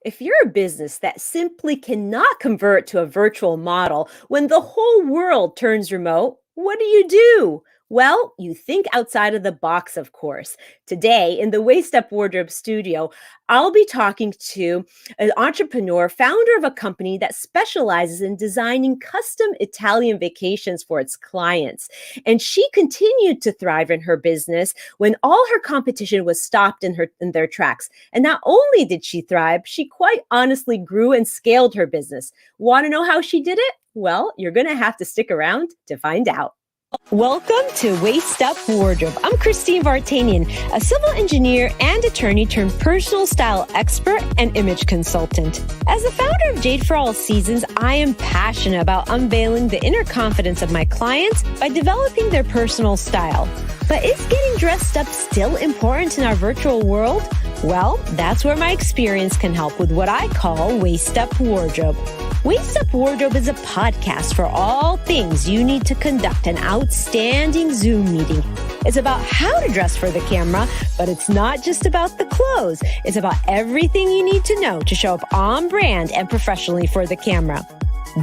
If you're a business that simply cannot convert to a virtual model when the whole world turns remote, what do? Well, you think outside of the box, of course. Today, in the Waist Up Wardrobe studio, I'll be talking to an entrepreneur, founder of a company that specializes in designing custom Italian vacations for its clients. And she continued to thrive in her business when all her competition was stopped in their tracks. And not only did she thrive, she quite honestly grew and scaled her business. Want to know how she did it? Well, you're going to have to stick around to find out. Welcome to Waist Up Wardrobe. I'm Christine Vartanian, a civil engineer and attorney turned personal style expert and image consultant. As the founder of Jade for All Seasons, I am passionate about unveiling the inner confidence of my clients by developing their personal style. But is getting dressed up still important in our virtual world? Well, that's where my experience can help with what I call Waist Up Wardrobe. Waist Up Wardrobe is a podcast for all things you need to conduct an outstanding Zoom meeting. It's about how to dress for the camera, but it's not just about the clothes. It's about everything you need to know to show up on brand and professionally for the camera.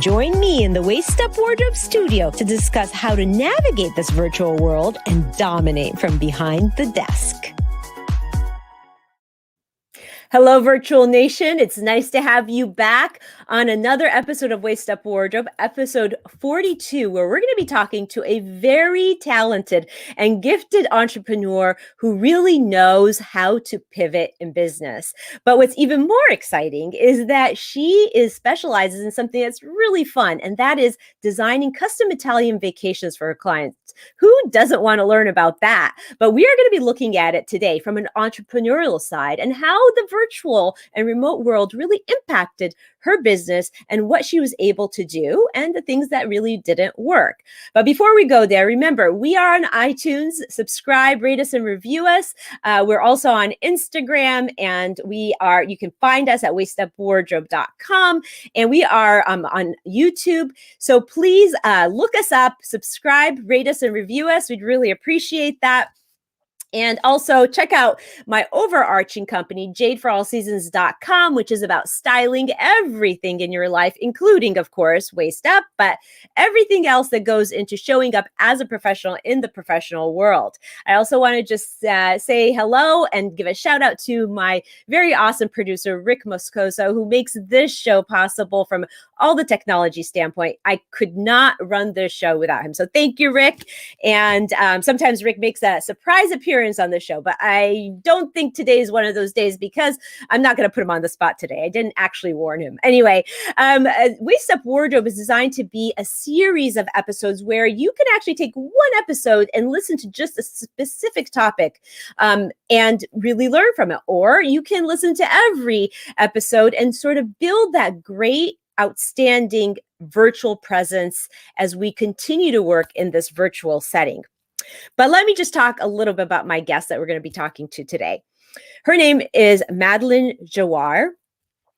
Join me in the Waist Up Wardrobe studio to discuss how to navigate this virtual world and dominate from behind the desk. Hello, Virtual Nation. It's nice to have you back on another episode of Waist Up Wardrobe, episode 42, where we're going to be talking to a very talented and gifted entrepreneur who really knows how to pivot in business. But what's even more exciting is that she specializes in something that's really fun, and that is designing custom Italian vacations for her clients. Who doesn't want to learn about that? But we are going to be looking at it today from an entrepreneurial side and how the virtual and remote world really impacted her business and what she was able to do and the things that really didn't work. But before we go there, remember, we are on iTunes. Subscribe, rate us, and review us. We're also on Instagram, and you can find us at waistupwardrobe.com, and we are on YouTube. So please look us up, subscribe, rate us, and review us. We'd really appreciate that. And also check out my overarching company, jadeforallseasons.com, which is about styling everything in your life, including, of course, Waist Up, but everything else that goes into showing up as a professional in the professional world. I also want to just say hello and give a shout out to my very awesome producer, Rick Moscoso, who makes this show possible from all the technology standpoint. I could not run this show without him. So thank you, Rick. And sometimes Rick makes a surprise appearance on the show, but I don't think today is one of those days because I'm not going to put him on the spot today. I didn't actually warn him. Anyway, Waist Up Wardrobe is designed to be a series of episodes where you can actually take one episode and listen to just a specific topic and really learn from it. Or you can listen to every episode and sort of build that great, outstanding virtual presence as we continue to work in this virtual setting. But let me just talk a little bit about my guest that we're going to be talking to today. Her name is Madeline Jawar.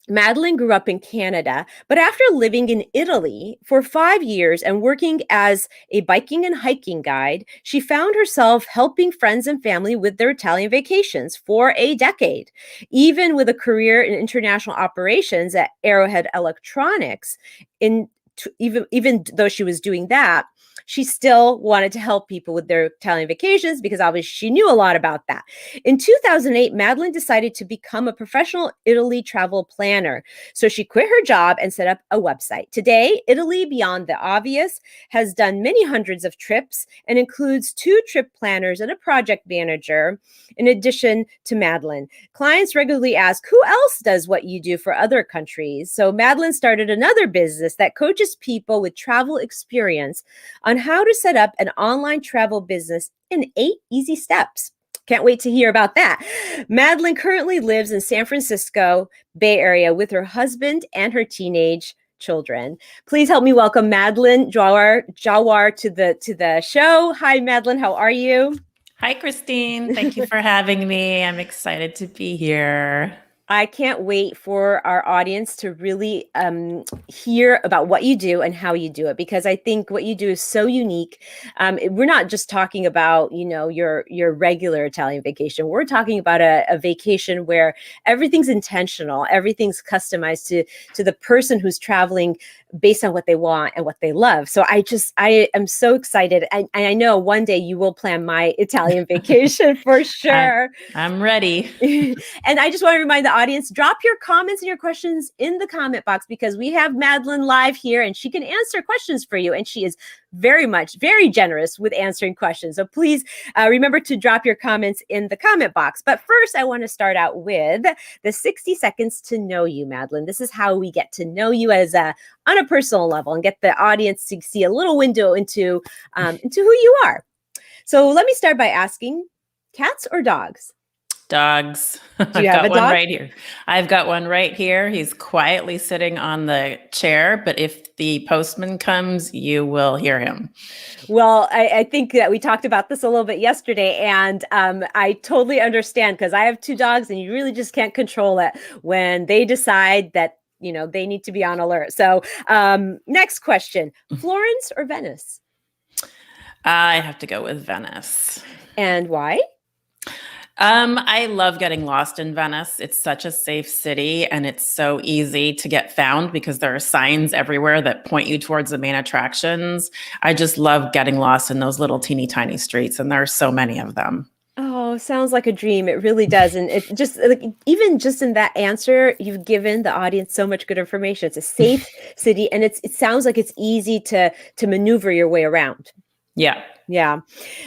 Madeline grew up in Canada, but after living in Italy for 5 years and working as a biking and hiking guide, she found herself helping friends and family with their Italian vacations for a decade. Even with a career in international operations at Arrowhead Electronics, even though she was doing that, she still wanted to help people with their Italian vacations because obviously she knew a lot about that. In 2008, Madeline decided to become a professional Italy travel planner. So she quit her job and set up a website. Today, Italy Beyond the Obvious has done many hundreds of trips and includes 2 trip planners and a project manager, in addition to Madeline. Clients regularly ask, who else does what you do for other countries? So Madeline started another business that coaches people with travel experience on how to set up an online travel business in 8 easy steps. Can't wait to hear about that. Madeline currently lives in San Francisco Bay Area with her husband and her teenage children. Please help me welcome Madeline Jawar to the show. Hi, Madeline. How are you? Hi, Christine. Thank you for having me. I'm excited to be here. I can't wait for our audience to really hear about what you do and how you do it, because I think what you do is so unique. We're not just talking about, your regular Italian vacation. We're talking about a vacation where everything's intentional, everything's customized to the person who's traveling based on what they want and what they love. So I am so excited. And I know one day you will plan my Italian vacation for sure. I'm ready. And I just want to remind the audience, drop your comments and your questions in the comment box, because we have Madeline live here and she can answer questions for you. And she is very generous with answering questions. So please remember to drop your comments in the comment box. But first, I want to start out with the 60 seconds to know you, Madeline. This is how we get to know you on a personal level and get the audience to see a little window into who you are. So let me start by asking, cats or dogs? Dogs. Do you have a one dog? right here. I've got one right here. He's quietly sitting on the chair, but if the postman comes, you will hear him. Well, I think that we talked about this a little bit yesterday, and I totally understand, because I have two dogs and you really just can't control it when they decide that, they need to be on alert. So next question, Florence or Venice? I have to go with Venice. And why? I love getting lost in Venice. It's such a safe city and it's so easy to get found because there are signs everywhere that point you towards the main attractions. I just love getting lost in those little teeny tiny streets, and there are so many of them. Oh, sounds like a dream. It really does. And it just, like, even just in that answer, you've given the audience so much good information. It's a safe city, and it sounds like it's easy to maneuver your way around. Yeah. Yeah.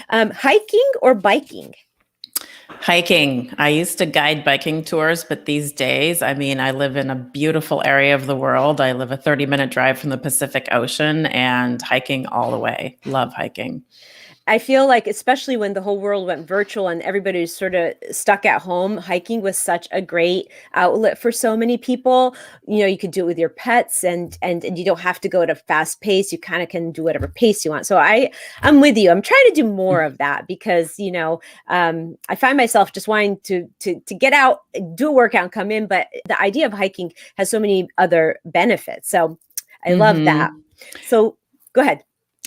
Hiking or biking? Hiking. I used to guide biking tours, but these days, I live in a beautiful area of the world. I live a 30-minute drive from the Pacific Ocean, and hiking all the way. Love hiking. I feel like, especially when the whole world went virtual and everybody was sort of stuck at home, hiking was such a great outlet for so many people. You could do it with your pets, and you don't have to go at a fast pace. You kind of can do whatever pace you want. So I'm with you. I'm trying to do more of that because, I find myself just wanting to get out, do a workout, and come in. But the idea of hiking has so many other benefits. So I love that. So go ahead.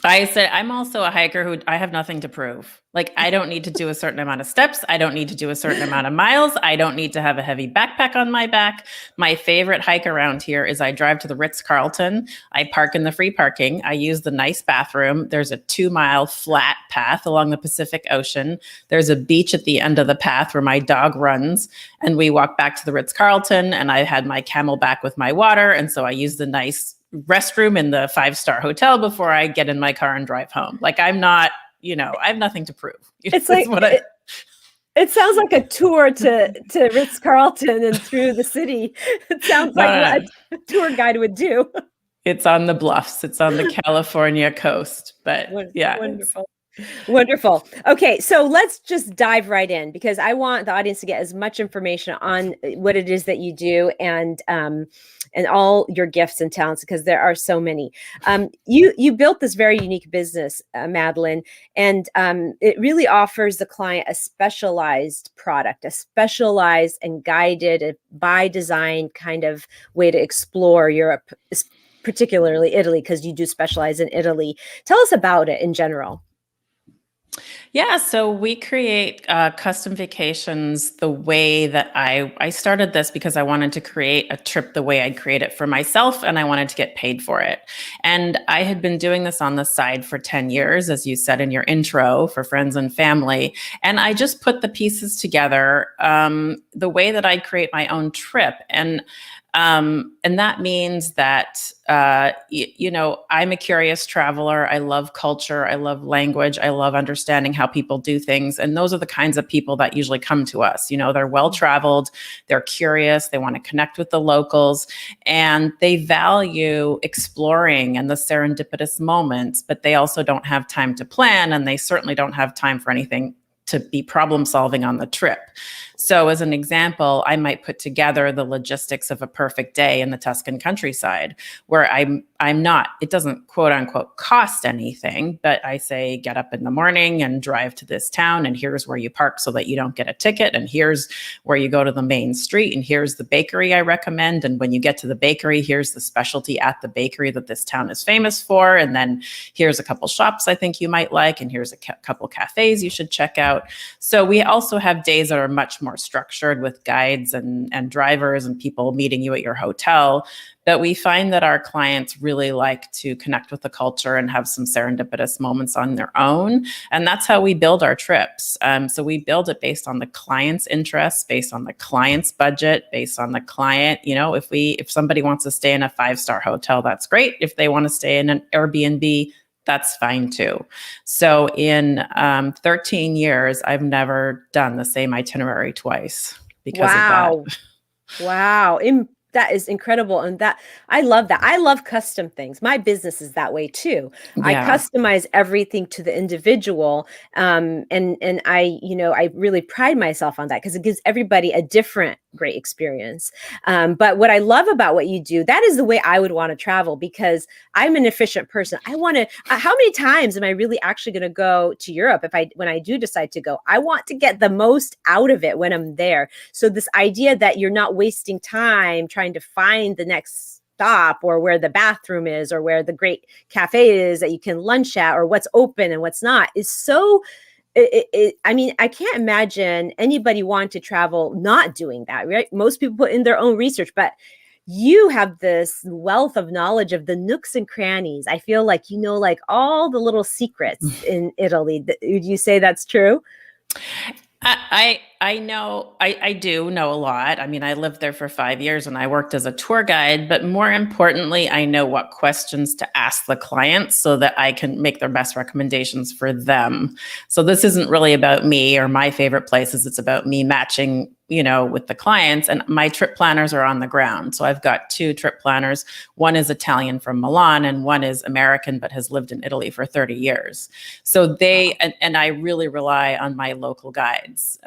I said, I'm also a hiker who I have nothing to prove. Like, I don't need to do a certain amount of steps. I don't need to do a certain amount of miles. I don't need to have a heavy backpack on my back. My favorite hike around here is I drive to the Ritz-Carlton. I park in the free parking. I use the nice bathroom. There's a 2-mile flat path along the Pacific Ocean. There's a beach at the end of the path where my dog runs. And we walk back to the Ritz-Carlton, and I had my Camelback with my water. And so I use the nice restroom in the 5-star hotel before I get in my car and drive home. Like, I'm not, I have nothing to prove. It's like, it sounds like a tour to Ritz-Carlton and through the city. It sounds like what a tour guide would do. It's on the bluffs. It's on the California coast. But yeah. Wonderful. Okay, so let's just dive right in, because I want the audience to get as much information on what it is that you do and all your gifts and talents, because there are so many. You built this very unique business, Madeline, and it really offers the client a specialized product, a specialized and guided by design kind of way to explore Europe, particularly Italy, because you do specialize in Italy. Tell us about it in general. Yeah, so we create custom vacations the way that I started this because I wanted to create a trip the way I'd create it for myself, and I wanted to get paid for it. And I had been doing this on the side for 10 years, as you said in your intro, for friends and family. And I just put the pieces together the way that I'd create my own trip. And that means that, I'm a curious traveler. I love culture. I love language. I love understanding how people do things. And those are the kinds of people that usually come to us. They're well-traveled, they're curious, they want to connect with the locals, and they value exploring and the serendipitous moments, but they also don't have time to plan, and they certainly don't have time for anything to be problem solving on the trip. So as an example, I might put together the logistics of a perfect day in the Tuscan countryside where I'm not, it doesn't quote unquote cost anything, but I say get up in the morning and drive to this town, and here's where you park so that you don't get a ticket, and here's where you go to the main street, and here's the bakery I recommend, and when you get to the bakery, here's the specialty at the bakery that this town is famous for, and then here's a couple shops I think you might like, and here's a couple cafes you should check out. So we also have days that are much more structured with guides and drivers and people meeting you at your hotel. But we find that our clients really like to connect with the culture and have some serendipitous moments on their own. And that's how we build our trips. So we build it based on the client's interests, based on the client's budget, based on the client. You know, if somebody wants to stay in a 5-star hotel, that's great. If they want to stay in an Airbnb, that's fine too. So in 13 years, I've never done the same itinerary twice because of that. Wow. That is incredible. And that I love that. I love custom things. My business is that way too. Yeah. I customize everything to the individual. And I really pride myself on that because it gives everybody a different great experience. But what I love about what you do, that is the way I would want to travel because I'm an efficient person. I want to, how many times am I really actually going to go to Europe when I do decide to go? I want to get the most out of it when I'm there. So this idea that you're not wasting time trying to find the next stop or where the bathroom is or where the great cafe is that you can lunch at or what's open and what's not is so I can't imagine anybody wanting to travel not doing that, right? Most people put in their own research, but you have this wealth of knowledge of the nooks and crannies. I feel like you know like all the little secrets in Italy. Would you say that's true? I know, I do know a lot. I mean, I lived there for 5 years and I worked as a tour guide, but more importantly, I know what questions to ask the clients so that I can make their best recommendations for them. So this isn't really about me or my favorite places. It's about me matching, with the clients, and my trip planners are on the ground. So I've got 2 trip planners. One is Italian from Milan and one is American, but has lived in Italy for 30 years. So and I really rely on my local guides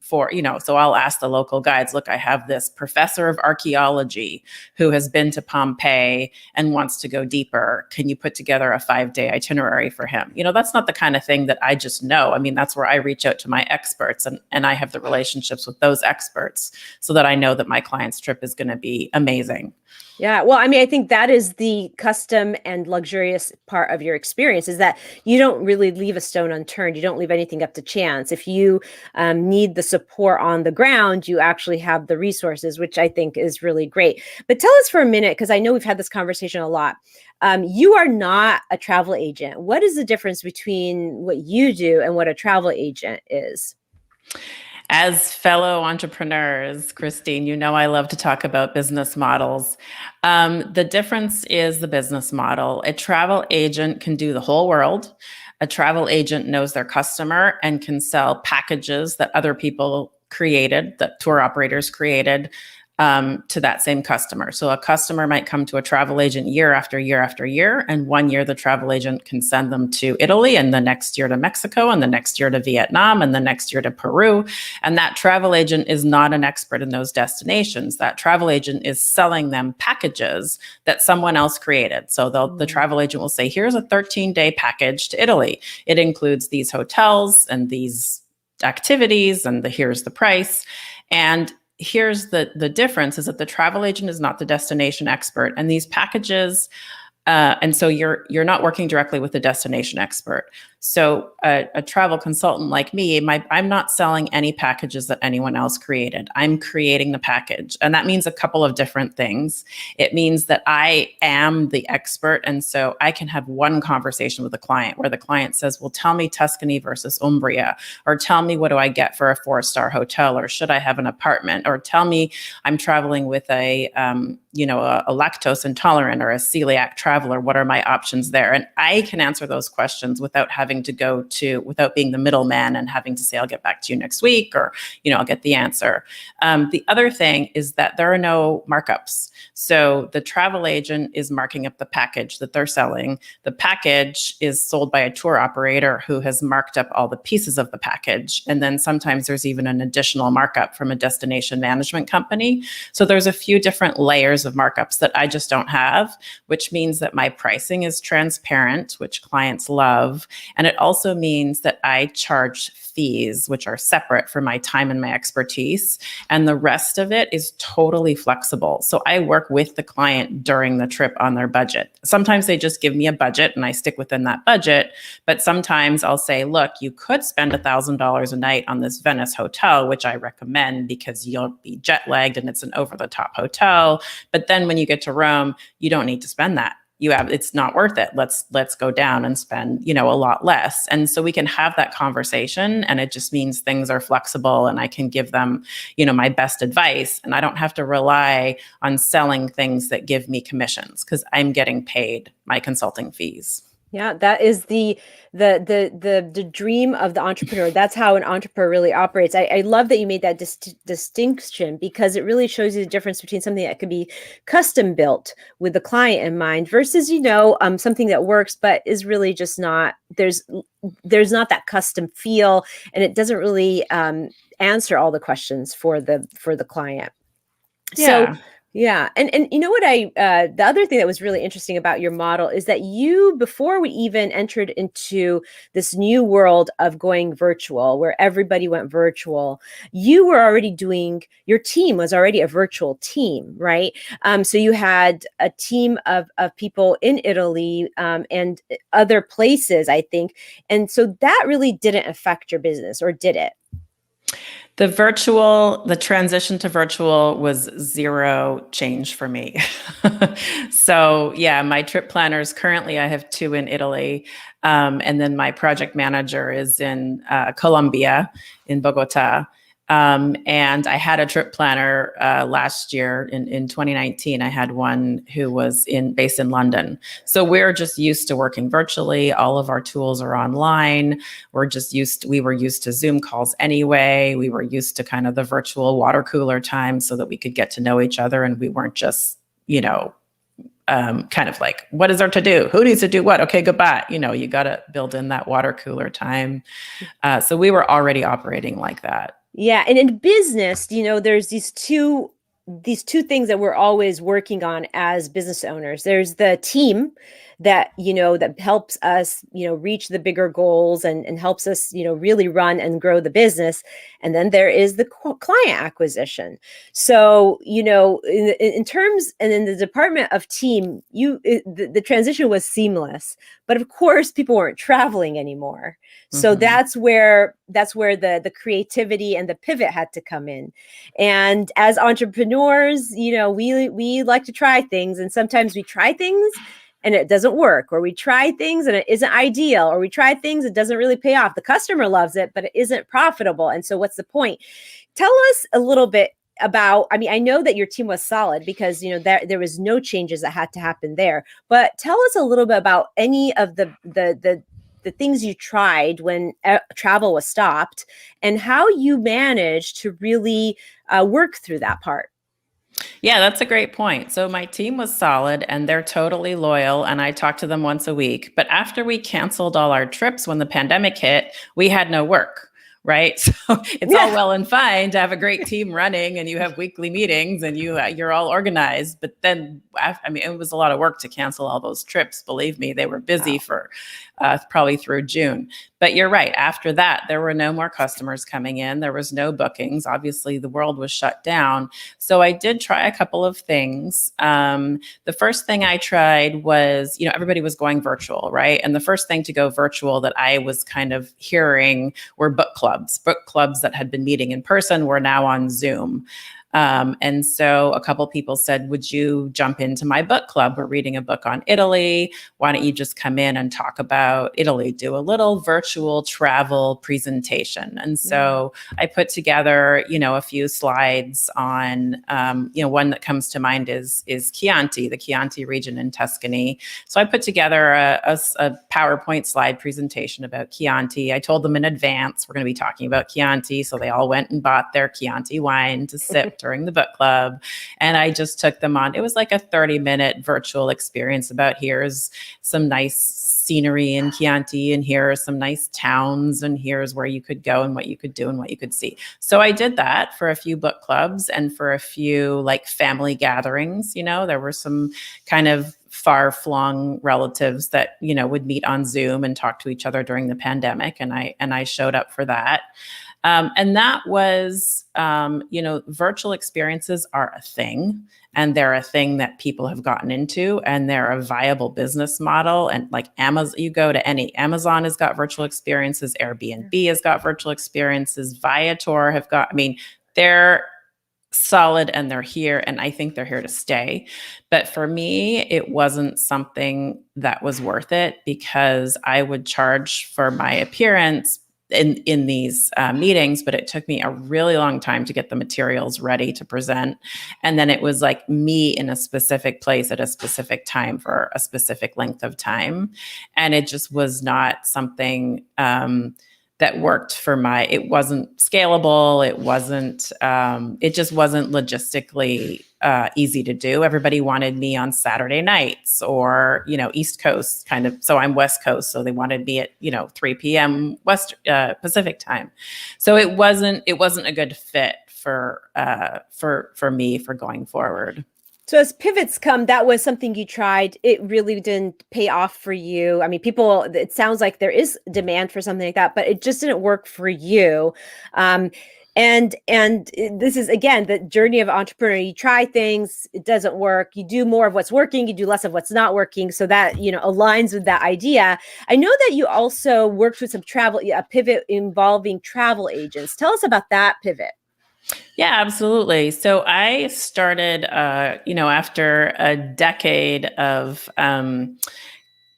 so I'll ask the local guides, look, I have this professor of archaeology who has been to Pompeii and wants to go deeper. Can you put together a 5-day itinerary for him? That's not the kind of thing that I just know. I mean, that's where I reach out to my experts and I have the relationships with those experts so that I know that my client's trip is going to be amazing. Yeah. Well, I mean, I think that is the custom and luxurious part of your experience is that you don't really leave a stone unturned. You don't leave anything up to chance. If you need the support on the ground, you actually have the resources, which I think is really great. But tell us for a minute, because I know we've had this conversation a lot. You are not a travel agent. What is the difference between what you do and what a travel agent is? As fellow entrepreneurs, Christine, I love to talk about business models. The difference is the business model. A travel agent can do the whole world. A travel agent knows their customer and can sell packages that other people created, that tour operators created, to that same customer. So a customer might come to a travel agent year after year after year, and one year the travel agent can send them to Italy, and the next year to Mexico, and the next year to Vietnam, and the next year to Peru. And that travel agent is not an expert in those destinations. That travel agent is selling them packages that someone else created. So the travel agent will say, here's a 13-day package to Italy. It includes these hotels and these activities, and here's the price. And here's the difference is that the travel agent is not the destination expert, and these packages, and so you're not working directly with the destination expert. So a travel consultant like me, I'm not selling any packages that anyone else created. I'm creating the package. And that means a couple of different things. It means that I am the expert. And so I can have one conversation with the client where the client says, well, tell me Tuscany versus Umbria, or tell me what do I get for a 4-star hotel, or should I have an apartment, or tell me I'm traveling with a lactose intolerant or a celiac traveler. What are my options there? And I can answer those questions without having having to go to, without being the middleman and having to say, I'll get back to you next week, or, I'll get the answer. The other thing is that there are no markups. So the travel agent is marking up the package that they're selling. The package is sold by a tour operator who has marked up all the pieces of the package. And then sometimes there's even an additional markup from a destination management company. So there's a few different layers of markups that I just don't have, which means that my pricing is transparent, which clients love. And it also means that I charge fees, which are separate for my time and my expertise. And the rest of it is totally flexible. So I work with the client during the trip on their budget. Sometimes they just give me a budget and I stick within that budget. But sometimes I'll say, look, you could spend $1,000 a night on this Venice hotel, which I recommend because you'll be jet lagged and it's an over the top hotel. But then when you get to Rome, you don't need to spend that. It's not worth it. Let's go down and spend, a lot less. And so we can have that conversation, and it just means things are flexible and I can give them, my best advice, and I don't have to rely on selling things that give me commissions because I'm getting paid my consulting fees. Yeah, that is the dream of the entrepreneur. That's how an entrepreneur really operates. I love that you made that distinction, because it really shows you the difference between something that could be custom built with the client in mind versus, something that works but is really just not, there's not that custom feel, and it doesn't really answer all the questions for the client. Yeah. So yeah. And you know what, the other thing that was really interesting about your model is that before we even entered into this new world of going virtual, where everybody went virtual, you were already your team was already a virtual team, right? So you had a team of people in Italy and other places, I think. And so that really didn't affect your business, or did it? The transition to virtual was zero change for me. So yeah, my trip planners, currently I have 2 in Italy. And then my project manager is in Colombia, in Bogota. And I had a trip planner last year in 2019. I had one who was based in London. So we're just used to working virtually. All of our tools are online. We were used to Zoom calls anyway. We were used to kind of the virtual water cooler time so that we could get to know each other, and we weren't just, kind of like, what is there to do? Who needs to do what? Okay, goodbye. You got to build in that water cooler time. So we were already operating like that. Yeah. And in business, there's these two things that we're always working on as business owners. There's the team that, that helps us, reach the bigger goals and helps us, really run and grow the business. And then there is the client acquisition. So, in terms, and in the department of team, the transition was seamless, but of course people weren't traveling anymore. So that's where the creativity and the pivot had to come in. And as entrepreneurs, we like to try things, and sometimes we try things and it doesn't work, or we try things and it isn't ideal, or we try things, it doesn't really pay off. The customer loves it, but it isn't profitable. And so what's the point? Tell us a little bit about, I know that your team was solid because, there was no changes that had to happen there, but tell us a little bit about any of the things you tried when travel was stopped, and how you managed to really work through that part. Yeah, that's a great point. So my team was solid and they're totally loyal, and I talk to them once a week. But after we canceled all our trips when the pandemic hit, we had no work. Right. So it's all well and fine to have a great team running and you have weekly meetings and you're all organized. But then, it was a lot of work to cancel all those trips. Believe me, they were busy for probably through June. But you're right. After that, there were no more customers coming in. There was no bookings. Obviously, the world was shut down. So I did try a couple of things. The first thing I tried was, everybody was going virtual, right? And the first thing to go virtual that I was kind of hearing were book clubs that had been meeting in person were now on Zoom. And so a couple people said, would you jump into my book club? We're reading a book on Italy. Why don't you just come in and talk about Italy, do a little virtual travel presentation? And so I put together, a few slides on, one that comes to mind is Chianti, the Chianti region in Tuscany. So I put together a PowerPoint slide presentation about Chianti. I told them in advance, we're going to be talking about Chianti. So they all went and bought their Chianti wine to sip during the book club. And I just took them on. It was like a 30-minute virtual experience about here's some nice scenery in Chianti, and here are some nice towns, and here's where you could go and what you could do and what you could see. So I did that for a few book clubs and for a few like family gatherings. There were some kind of far-flung relatives that would meet on Zoom and talk to each other during the pandemic, and I showed up for that. And that was, virtual experiences are a thing, and they're a thing that people have gotten into, and they're a viable business model. And like Amazon, you go to Amazon has got virtual experiences, Airbnb has got virtual experiences, Viator have got, they're solid and they're here, and I think they're here to stay. But for me, it wasn't something that was worth it, because I would charge for my appearance in these meetings, but it took me a really long time to get the materials ready to present. And then it was like me in a specific place at a specific time for a specific length of time. And it just was not something that worked for it wasn't scalable. It just wasn't logistically easy to do. Everybody wanted me on Saturday nights or, East Coast kind of. So I'm West Coast. So they wanted me at, 3 p.m. Pacific time. So it wasn't a good fit for me for going forward. So as pivots come, that was something you tried. It really didn't pay off for you. It sounds like there is demand for something like that, but it just didn't work for you. And this is, again, the journey of an entrepreneur. You try things, it doesn't work. You do more of what's working, you do less of what's not working. So that, aligns with that idea. I know that you also worked with a pivot involving travel agents. Tell us about that pivot. Yeah, absolutely. So I started, after a decade of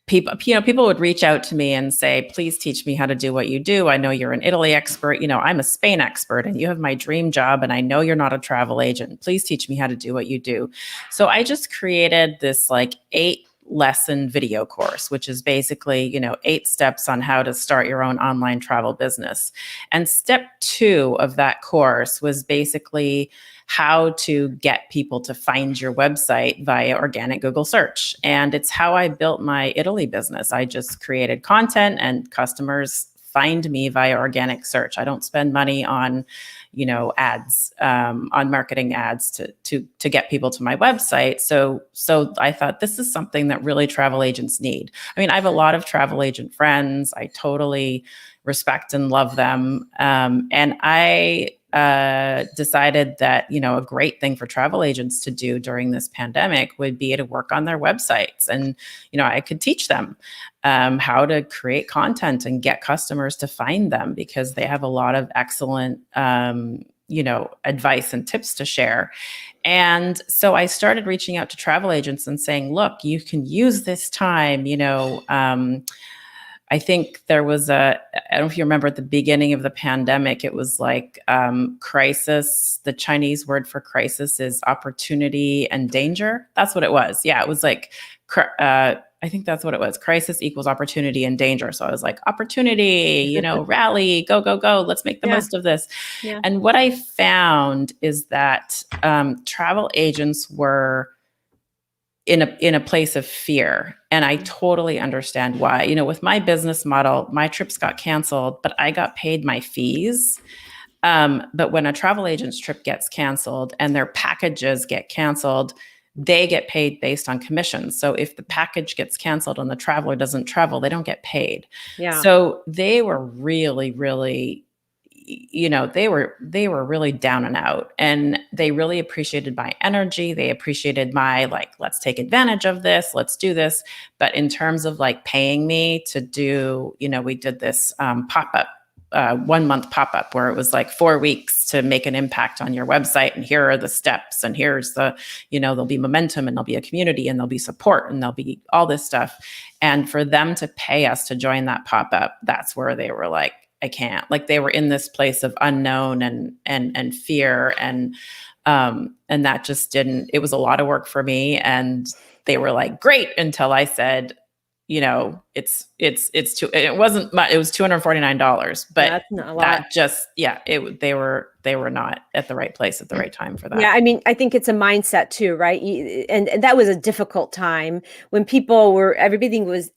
people would reach out to me and say, please teach me how to do what you do. I know you're an Italy expert. I'm a Spain expert, and you have my dream job. And I know you're not a travel agent. Please teach me how to do what you do. So I just created this like 8-lesson video course, which is basically, 8 steps on how to start your own online travel business. And step 2 of that course was basically how to get people to find your website via organic Google search. And it's how I built my Italy business. I just created content, and customers find me via organic search. I don't spend money on, ads, on marketing ads to get people to my website. So I thought this is something that really travel agents need. I have a lot of travel agent friends. I totally respect and love them. And I decided that, a great thing for travel agents to do during this pandemic would be to work on their websites. And, I could teach them how to create content and get customers to find them, because they have a lot of excellent, advice and tips to share. And so I started reaching out to travel agents and saying, look, you can use this time, I think there was I don't know if you remember at the beginning of the pandemic, it was like crisis. The Chinese word for crisis is opportunity and danger. That's what it was. Yeah, it was like, I think that's what it was. Crisis equals opportunity and danger. So I was like, opportunity, rally, go, go, go. Let's make the most of this. Yeah. And what I found is that travel agents were in a place of fear. And I totally understand why. With my business model, my trips got canceled, but I got paid my fees. But when a travel agent's trip gets canceled and their packages get canceled, they get paid based on commissions. So if the package gets canceled and the traveler doesn't travel, they don't get paid. Yeah. So they were really, really, they were really down and out, and they really appreciated my energy. They appreciated my let's take advantage of this, let's do this. But in terms of paying me to do, we did this pop-up 1 month pop-up where it was like 4 weeks to make an impact on your website. And here are the steps. And here's the, there'll be momentum and there'll be a community and there'll be support and there'll be all this stuff. And for them to pay us to join that pop-up, that's where they were like, I can't. Like they were in this place of unknown and fear. And that just didn't, it was a lot of work for me. And they were like, great, until I said, it wasn't much, it was $249, but That's not a lot. that just, they were not at the right place at the right time for that. Yeah, I mean, I think it's a mindset too, right? And that was a difficult time when people were, everything was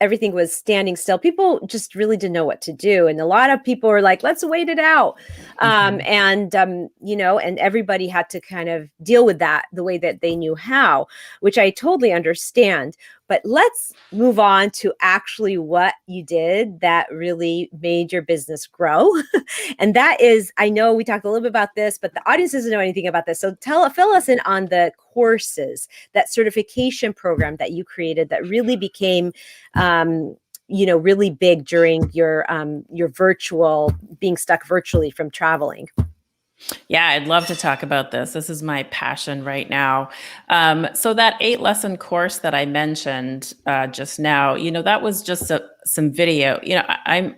standing still. People just really didn't know what to do. And a lot of people were like, let's wait it out. And everybody had to kind of deal with that the way that they knew how, which I totally understand. But let's move on to actually what you did that really made your business grow. And that is, I know we talked a little bit about this, but the audience doesn't know anything about this. So fill us in on the courses, that certification program that you created that really became, really big during your virtual, being stuck virtually from traveling. Yeah, I'd love to talk about this. This is my passion right now. So that 8-lesson course that I mentioned just now, that was just some video. I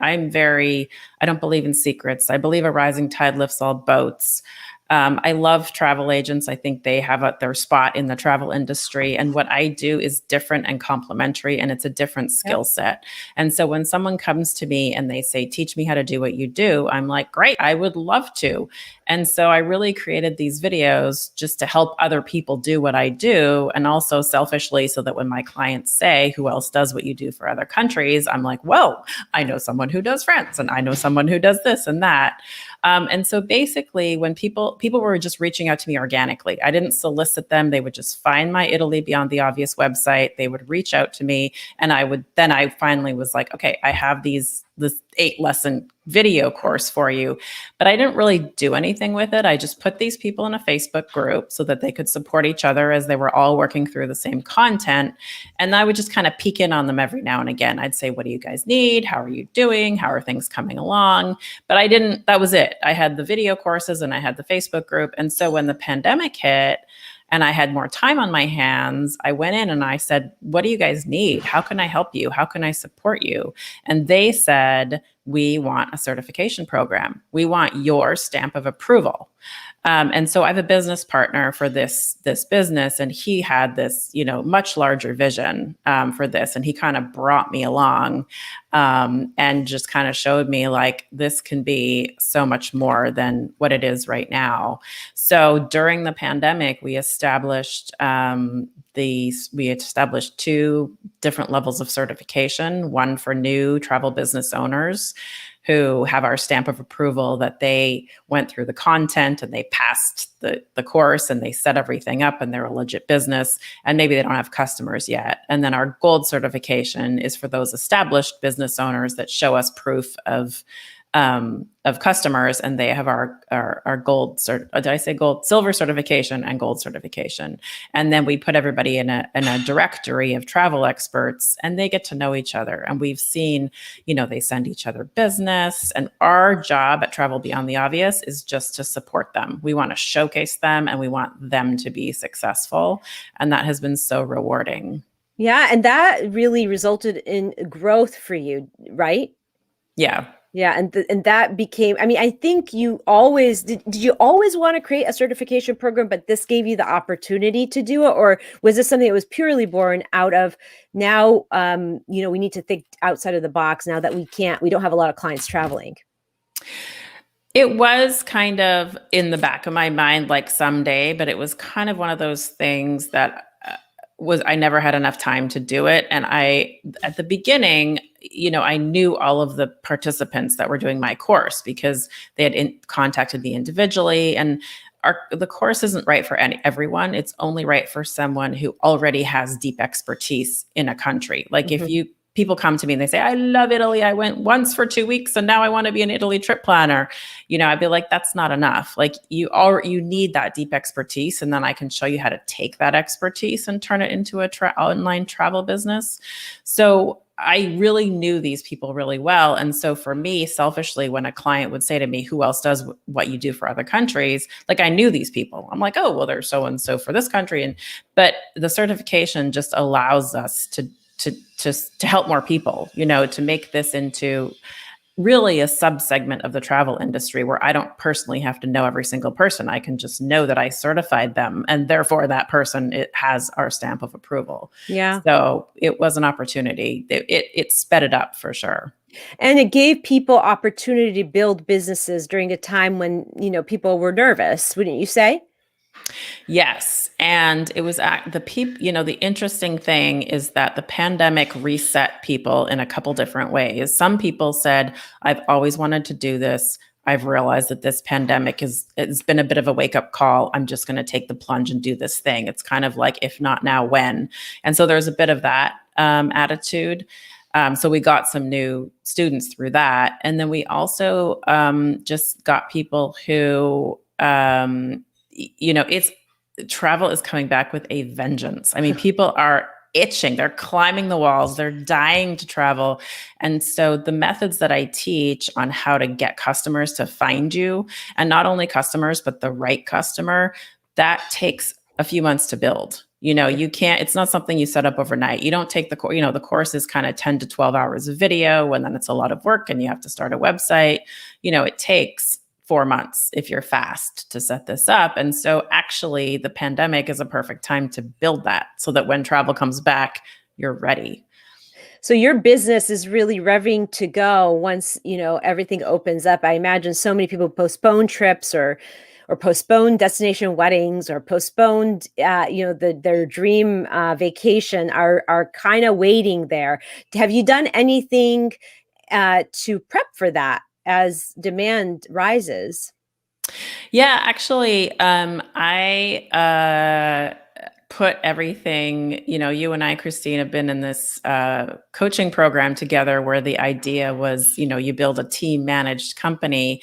don't believe in secrets. I believe a rising tide lifts all boats. I love travel agents. I think they have their spot in the travel industry. And what I do is different and complementary, and it's a different skill set. And so when someone comes to me and they say, teach me how to do what you do, I'm like, great, I would love to. And so I really created these videos just to help other people do what I do. And also selfishly, so that when my clients say, who else does what you do for other countries? I'm like, whoa, I know someone who does France, and I know someone who does this and that. And so basically when people were just reaching out to me organically, I didn't solicit them. They would just find my Italy Beyond the Obvious website. They would reach out to me, and I finally was like, okay, I have this 8-lesson video course for you. But I didn't really do anything with it. I just put these people in a Facebook group so that they could support each other as they were all working through the same content. And I would just kind of peek in on them every now and again. I'd say, what do you guys need? How are you doing? How are things coming along? But that was it. I had the video courses and I had the Facebook group. And so when the pandemic hit, and I had more time on my hands, I went in and I said, what do you guys need? How can I help you? How can I support you? And they said, we want a certification program. We want your stamp of approval. And so I have a business partner for this business, and he had this, much larger vision for this. And he kind of brought me along and just kind of showed me like, this can be so much more than what it is right now. So during the pandemic, we established 2 different levels of certification, one for new travel business owners who have our stamp of approval that they went through the content and they passed the course and they set everything up and they're a legit business, and maybe they don't have customers yet. And then our gold certification is for those established business owners that show us proof of customers, and they have our gold did I say gold? Silver certification and gold certification. And then we put everybody in a directory of travel experts, and they get to know each other. And we've seen, they send each other business, and our job at Travel Beyond the Obvious is just to support them. We want to showcase them and we want them to be successful. And that has been so rewarding. Yeah. And that really resulted in growth for you, right? Yeah. Yeah. And that became, I mean, I think you always, did you always want to create a certification program, but this gave you the opportunity to do it? Or was this something that was purely born out of now, we need to think outside of the box now that we don't have a lot of clients traveling? It was kind of in the back of my mind, like someday, but it was kind of one of those things that I never had enough time to do it. And at the beginning, I knew all of the participants that were doing my course because they had contacted me individually. And the course isn't right for everyone. It's only right for someone who already has deep expertise in a country. Like if people come to me and they say, I love Italy. I went once for 2 weeks and now I want to be an Italy trip planner. I'd be like, that's not enough. Like you need that deep expertise. And then I can show you how to take that expertise and turn it into a online travel business. So I really knew these people really well. And so for me, selfishly, when a client would say to me, who else does what you do for other countries? Like I knew these people. I'm like, oh, well, there's so and so for this country. But the certification just allows us to help more people, to make this into really a subsegment of the travel industry where I don't personally have to know every single person. I can just know that I certified them, and therefore that person, it has our stamp of approval. Yeah. So it was an opportunity. It sped it up for sure. And it gave people opportunity to build businesses during a time when, people were nervous, wouldn't you say? Yes. And it was the people, the interesting thing is that the pandemic reset people in a couple different ways. Some people said, I've always wanted to do this. I've realized that this pandemic it's been a bit of a wake up call. I'm just going to take the plunge and do this thing. It's kind of like, if not now, when? And so there's a bit of that attitude. So we got some new students through that. And then we also just got people who, it's travel is coming back with a vengeance. I mean, people are itching, they're climbing the walls, they're dying to travel. And so the methods that I teach on how to get customers to find you, and not only customers, but the right customer, that takes a few months to build. You can't, it's not something you set up overnight. You don't take the course, the course is kind of 10 to 12 hours of video, and then it's a lot of work and you have to start a website. It takes 4 months if you're fast to set this up. And so actually the pandemic is a perfect time to build that so that when travel comes back, you're ready. So your business is really revving to go once, everything opens up. I imagine so many people postpone trips or postpone destination weddings or postponed, their dream vacation are kind of waiting there. Have you done anything to prep for that as demand rises? Yeah, actually, I put everything, you and I, Christine, have been in this coaching program together where the idea was, you build a team managed company.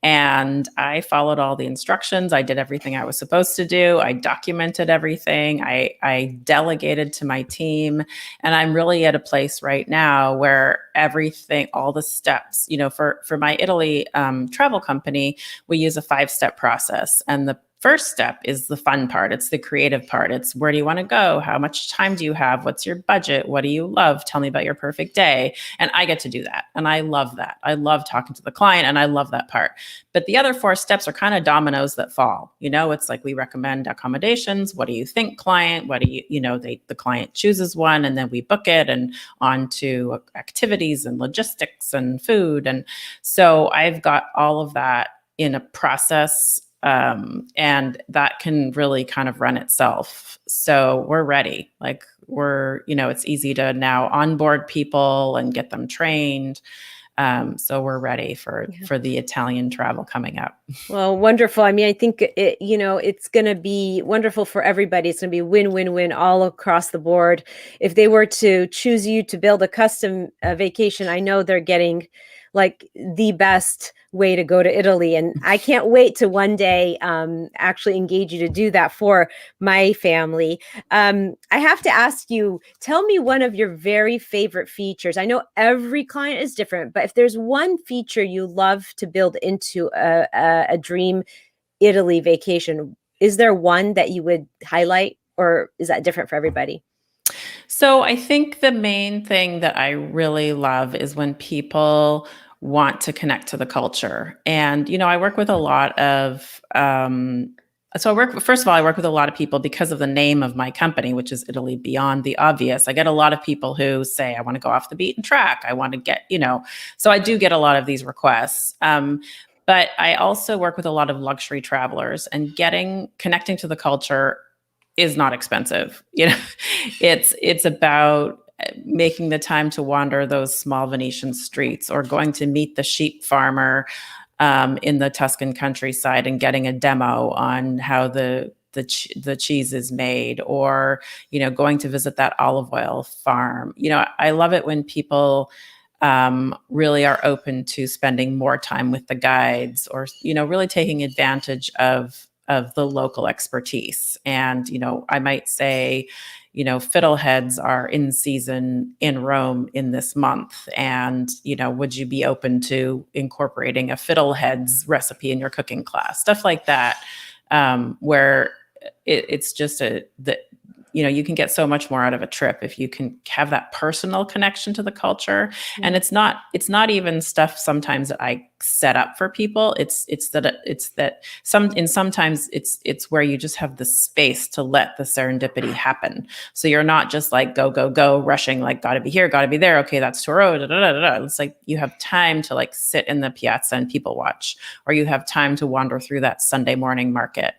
And I followed all the instructions. I did everything I was supposed to do. I documented everything. I delegated to my team. And I'm really at a place right now where everything, all the steps, for my Italy travel company, we use a 5-step process. And the first step is the fun part. It's the creative part. It's where do you want to go? How much time do you have? What's your budget? What do you love? Tell me about your perfect day. And I get to do that. And I love that. I love talking to the client and I love that part. But the other 4 steps are kind of dominoes that fall. It's like we recommend accommodations. What do you think, client? What do you, the client chooses one and then we book it and on to activities and logistics and food. And so I've got all of that in a process. And that can really kind of run itself. So we're ready. Like it's easy to now onboard people and get them trained. So we're ready for the Italian travel coming up. Well, wonderful. I mean, I think it's going to be wonderful for everybody. It's going to be win-win-win all across the board. If they were to choose you to build a custom vacation, I know they're getting like the best way to go to Italy. And I can't wait to one day actually engage you to do that for my family. I have to ask you, tell me one of your very favorite features. I know every client is different, but if there's one feature you love to build into a dream Italy vacation, is there one that you would highlight, or is that different for everybody? So I think the main thing that I really love is when people want to connect to the culture. And, I work with a lot of, first of all, I work with a lot of people because of the name of my company, which is Italy Beyond the Obvious. I get a lot of people who say, I want to go off the beaten track. I want to get, so I do get a lot of these requests. But I also work with a lot of luxury travelers, and connecting to the culture is not expensive. It's about making the time to wander those small Venetian streets, or going to meet the sheep farmer in the Tuscan countryside and getting a demo on how the cheese is made, or going to visit that olive oil farm. I love it when people really are open to spending more time with the guides, or really taking advantage of the local expertise. And I might say, fiddleheads are in season in Rome in this month. And, would you be open to incorporating a fiddleheads recipe in your cooking class? Stuff like that, where it's just you can get so much more out of a trip if you can have that personal connection to the culture. Mm-hmm. And it's not even stuff sometimes that I set up for people. Sometimes it's where you just have the space to let the serendipity happen. So you're not just like go rushing, like gotta be here, gotta be there. Okay, that's Toro. Da, da, da, da. It's like you have time to like sit in the piazza and people watch, or you have time to wander through that Sunday morning market.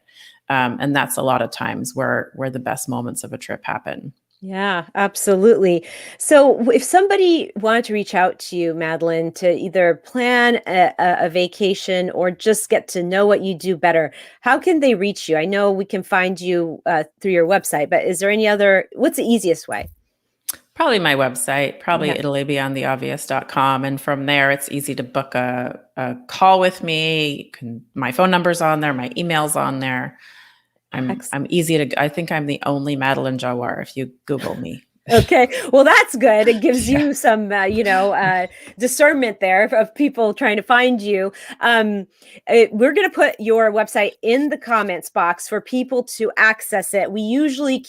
And that's a lot of times where the best moments of a trip happen. Yeah, absolutely. So if somebody wanted to reach out to you, Madeline, to either plan a vacation or just get to know what you do better, how can they reach you? I know we can find you through your website, but is there what's the easiest way? Probably my website, ItalyBeyondTheObvious.com. And from there, it's easy to book a call with me. My phone number's on there. My email's on there. I'm easy to, I think I'm the only Madeline Jawar if you Google me. Okay. Well, that's good. It gives you some, discernment there of people trying to find you. We're going to put your website in the comments box for people to access it. We usually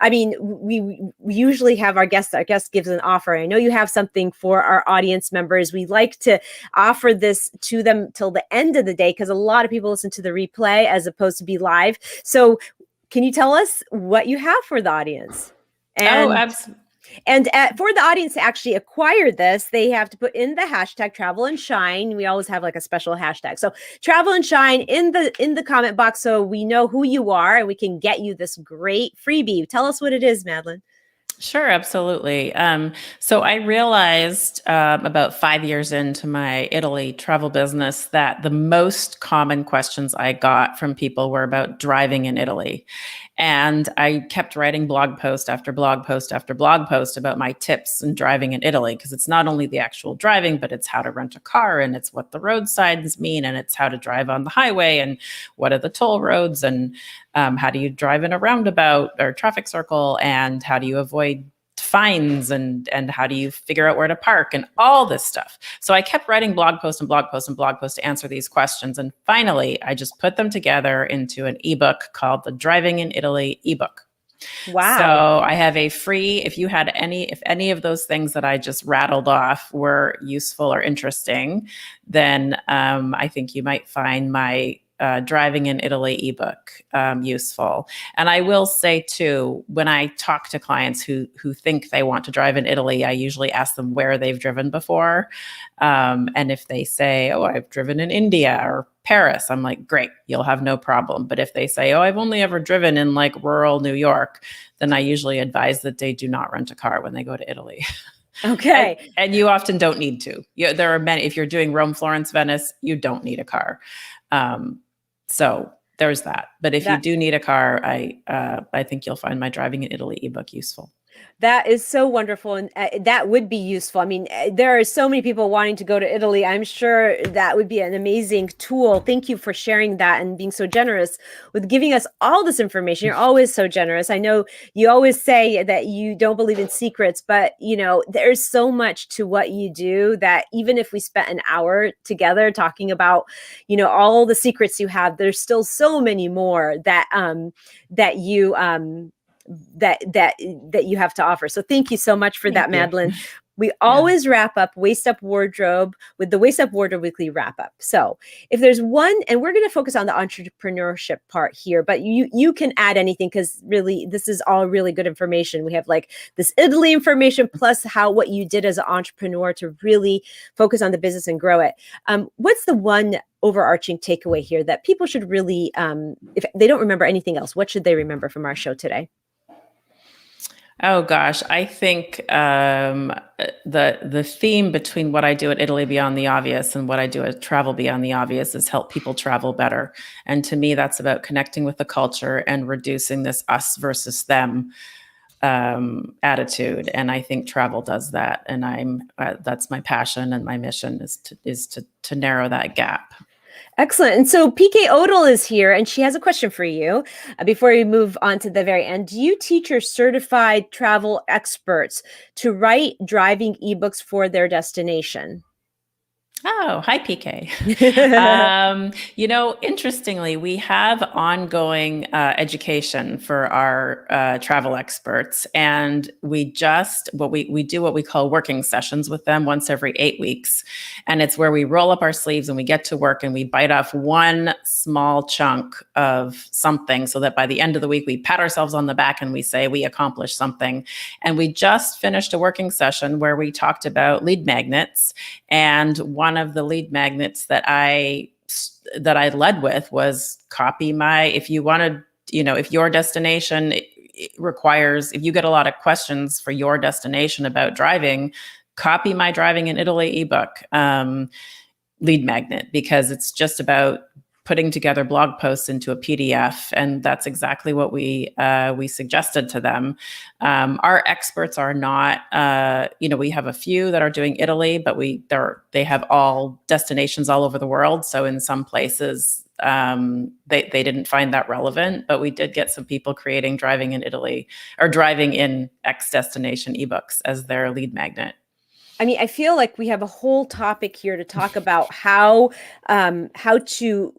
we usually have our guest gives an offer. I know you have something for our audience members. We like to offer this to them till the end of the day because a lot of people listen to the replay as opposed to be live. So can you tell us what you have for the audience? Absolutely. And for the audience to actually acquire this, they have to put in the hashtag travel and shine. We always have like a special hashtag. So travel and shine in the comment box so we know who you are and we can get you this great freebie. Tell us what it is, Madeline. Sure, absolutely. So I realized about 5 years into my Italy travel business that the most common questions I got from people were about driving in Italy. And I kept writing blog post after blog post after blog post about my tips in driving in Italy, because it's not only the actual driving, but it's how to rent a car, and it's what the road signs mean, and it's how to drive on the highway, and what are the toll roads, and how do you drive in a roundabout or traffic circle, and how do you avoid fines, and how do you figure out where to park, and all this stuff. So I kept writing blog posts and blog posts and blog posts to answer these questions. And finally, I just put them together into an ebook called the Driving in Italy ebook. Wow. So I have a free, if any of those things that I just rattled off were useful or interesting, then I think you might find my Driving in Italy ebook useful. And I will say too, when I talk to clients who think they want to drive in Italy, I usually ask them where they've driven before. And if they say, oh, I've driven in India or Paris, I'm like, great, you'll have no problem. But if they say, oh, I've only ever driven in like rural New York, then I usually advise that they do not rent a car when they go to Italy. Okay. And you often don't need to. There are many, if you're doing Rome, Florence, Venice, you don't need a car. So there's that. But if you do need a car, I think you'll find my Driving in Italy ebook useful. That is so wonderful. And that would be useful. I mean, there are so many people wanting to go to Italy. I'm sure that would be an amazing tool. Thank you for sharing that and being so generous with giving us all this information. You're always so generous. I know you always say that you don't believe in secrets, but there's so much to what you do that even if we spent an hour together talking about, all the secrets you have, there's still so many more that you have to offer. So thank you so much for that, Madeline. We always wrap up Waist Up Wardrobe with the Waist Up Wardrobe Weekly wrap up. So if there's one, and we're going to focus on the entrepreneurship part here, but you can add anything because really this is all really good information. We have like this Italy information plus what you did as an entrepreneur to really focus on the business and grow it. What's the one overarching takeaway here that people should really, if they don't remember anything else, what should they remember from our show today? Oh gosh, I think the theme between what I do at Italy Beyond the Obvious and what I do at Travel Beyond the Obvious is help people travel better. And to me, that's about connecting with the culture and reducing this us versus them attitude. And I think travel does that. And that's my passion and my mission is to narrow that gap. Excellent. And so PK Odell is here and she has a question for you before we move on to the very end. Do you teach your certified travel experts to write driving ebooks for their destination? Oh, hi, PK. Interestingly, we have ongoing education for our travel experts, and we do what we call working sessions with them once every 8 weeks, and it's where we roll up our sleeves and we get to work and we bite off one small chunk of something, so that by the end of the week we pat ourselves on the back and we say we accomplished something. And we just finished a working session where we talked about lead magnets, and one of the lead magnets that I led with was if you wanted, if your destination requires, if you get a lot of questions for your destination about driving, copy my Driving in Italy ebook lead magnet, because it's just about putting together blog posts into a PDF, and that's exactly what we suggested to them. Our experts are not, we have a few that are doing Italy, but they have all destinations all over the world. So in some places, they didn't find that relevant, but we did get some people creating Driving in Italy or Driving in X destination ebooks as their lead magnet. I mean, I feel like we have a whole topic here to talk about how to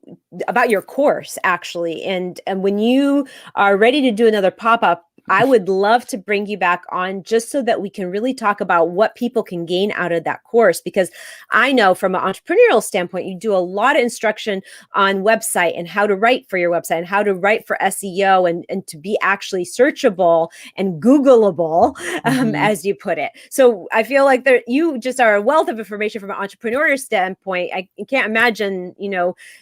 about your course actually, and when you are ready to do another pop-up, I would love to bring you back on just so that we can really talk about what people can gain out of that course, because I know from an entrepreneurial standpoint, you do a lot of instruction on website and how to write for your website and how to write for SEO and to be actually searchable and Googleable, as you put it. So I feel like you just are a wealth of information from an entrepreneurial standpoint. I can't imagine,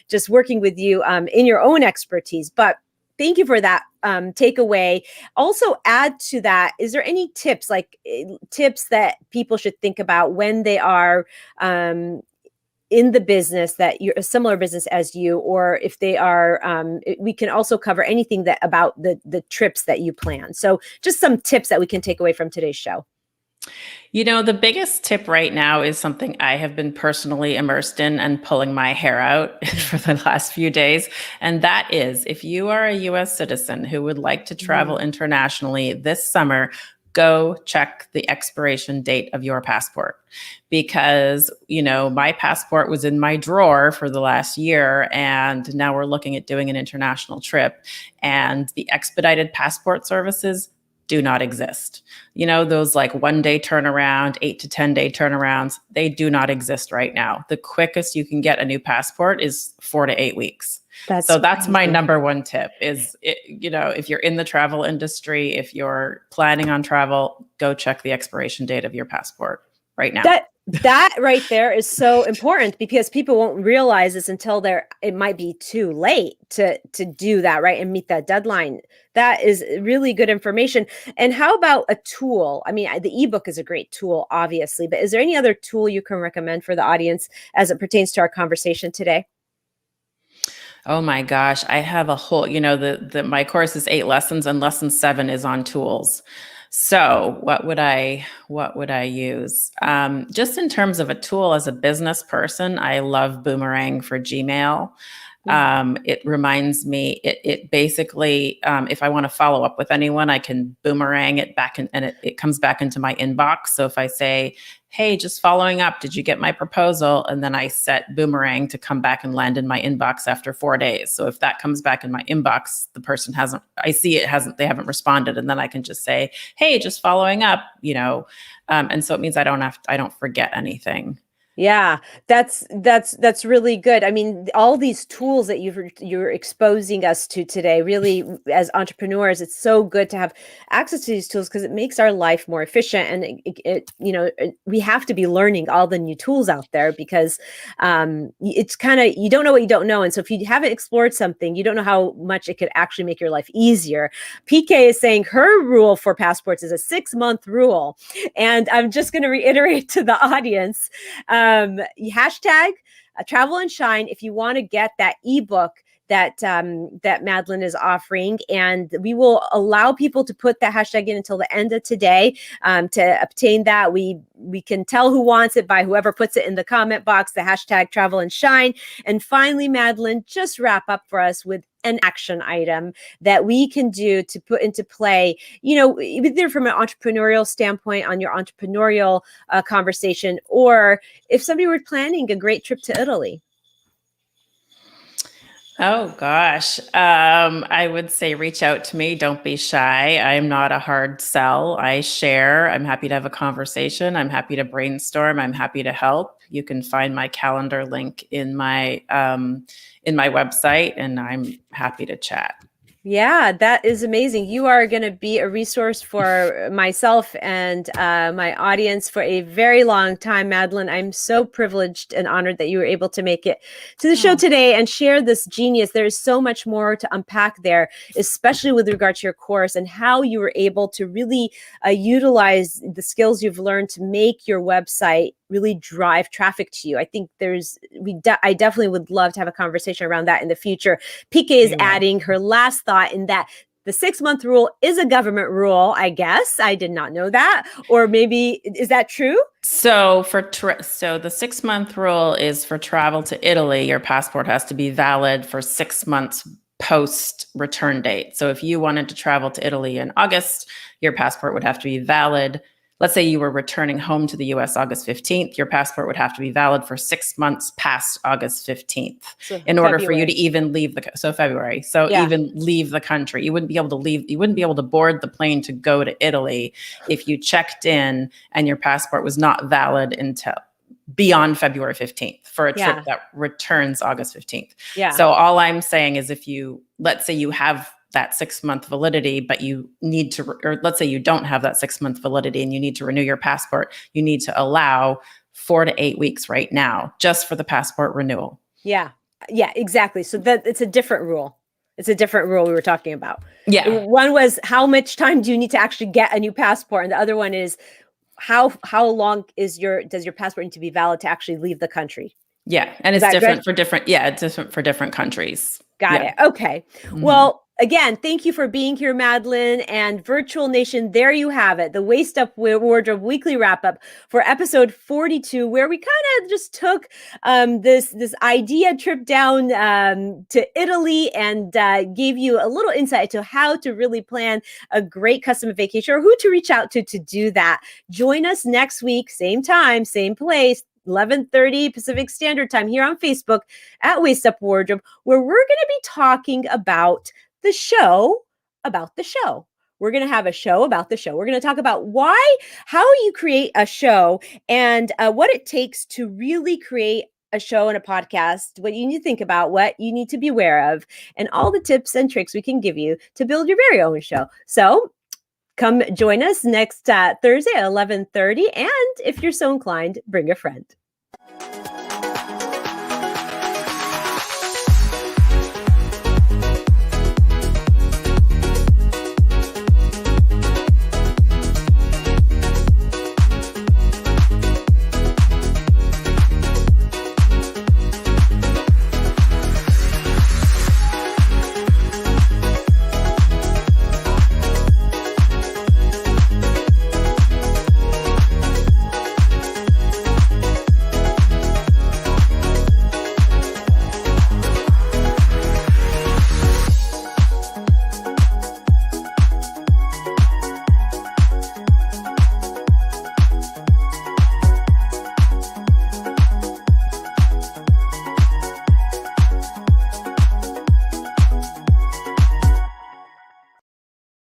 just working with you in your own expertise, but thank you for that takeaway. Also, add to that, is there any tips, tips that people should think about when they are in the business, that you're a similar business as you, or if they are, we can also cover anything about the trips that you plan. So just some tips that we can take away from today's show. The biggest tip right now is something I have been personally immersed in and pulling my hair out for the last few days. And that is, if you are a US citizen who would like to travel internationally this summer, go check the expiration date of your passport. Because, my passport was in my drawer for the last year, and now we're looking at doing an international trip. And the expedited passport services do not exist. Those 1 day turnaround, 8 to 10 day turnarounds, they do not exist right now. The quickest you can get a new passport is 4 to 8 weeks. That's my number one tip is, if you're in the travel industry, if you're planning on travel, go check the expiration date of your passport right now. That right there is so important, because people won't realize this until it might be too late to do that, right? And meet that deadline. That is really good information. And how about a tool? I mean, the ebook is a great tool, obviously, but is there any other tool you can recommend for the audience as it pertains to our conversation today? Oh my gosh, I have a whole, my course is 8 lessons and lesson 7 is on tools. So what would I use? Just in terms of a tool as a business person, I love Boomerang for Gmail. It reminds me, it basically, if I want to follow up with anyone, I can boomerang it back and it comes back into my inbox. So if I say, hey, just following up, did you get my proposal? And then I set Boomerang to come back and land in my inbox after 4 days. So if that comes back in my inbox, the person they haven't responded. And then I can just say, hey, just following up, and so it means I don't forget anything. Yeah, that's really good. I mean, all these tools that you're exposing us to today, really, as entrepreneurs, it's so good to have access to these tools, because it makes our life more efficient. And we have to be learning all the new tools out there, because it's kind of, you don't know what you don't know. And so if you haven't explored something, you don't know how much it could actually make your life easier. PK is saying her rule for passports is a 6-month rule. And I'm just going to reiterate to the audience, hashtag travel and shine if you want to get that ebook that Madeline is offering, and we will allow people to put that hashtag in until the end of today to obtain that. We can tell who wants it by whoever puts it in the comment box, the hashtag travel and shine. And finally, Madeline, just wrap up for us with an action item that we can do to put into play, either from an entrepreneurial standpoint on your entrepreneurial conversation, or if somebody were planning a great trip to Italy. Oh gosh. I would say reach out to me. Don't be shy. I'm not a hard sell. I share. I'm happy to have a conversation. I'm happy to brainstorm. I'm happy to help. You can find my calendar link in my website, and I'm happy to chat. Yeah, that is amazing. You are going to be a resource for myself and my audience for a very long time, Madeline. I'm so privileged and honored that you were able to make it to the show today and share this genius. There is so much more to unpack there, especially with regard to your course and how you were able to really utilize the skills you've learned to make your website really drive traffic to you. I think I definitely would love to have a conversation around that in the future. PK is adding her last thought in that the 6-month rule is a government rule, I guess. I did not know that. Or maybe, is that true? So so the 6-month rule is for travel to Italy, your passport has to be valid for 6 months post return date. So if you wanted to travel to Italy in August, your passport would have to be valid. Let's say you were returning home to the US August 15th, your passport would have to be valid for 6 months past August 15th in order for you to even leave February. So even leave the country. You wouldn't be able to board the plane to go to Italy if you checked in and your passport was not valid until beyond February 15th for a trip that returns August 15th. Yeah. So all I'm saying is let's say you have that 6-month validity, but you need to, or let's say you don't have that 6-month validity and you need to renew your passport, you need to allow 4 to 8 weeks right now just for the passport renewal. Yeah, exactly. So that it's a different rule. It's a different rule we were talking about. Yeah. One was how much time do you need to actually get a new passport? And the other one is how long does your passport need to be valid to actually leave the country? Yeah. And it's different for different countries. Got it. Okay. Mm-hmm. Well, again, thank you for being here, Madeline, and Virtual Nation. There you have it, the Waist Up Wardrobe Weekly Wrap Up for episode 42, where we kind of just took this idea trip down to Italy and gave you a little insight to how to really plan a great custom vacation or who to reach out to do that. Join us next week, same time, same place. 11:30 Pacific Standard Time here on Facebook at Waist Up Wardrobe, where we're going to be talking about the show about the show. We're going to have a show about the show. We're going to talk about how you create a show and what it takes to really create a show and a podcast, what you need to think about, what you need to be aware of, and all the tips and tricks we can give you to build your very own show. So come join us next Thursday at 11:30. And if you're so inclined, bring a friend.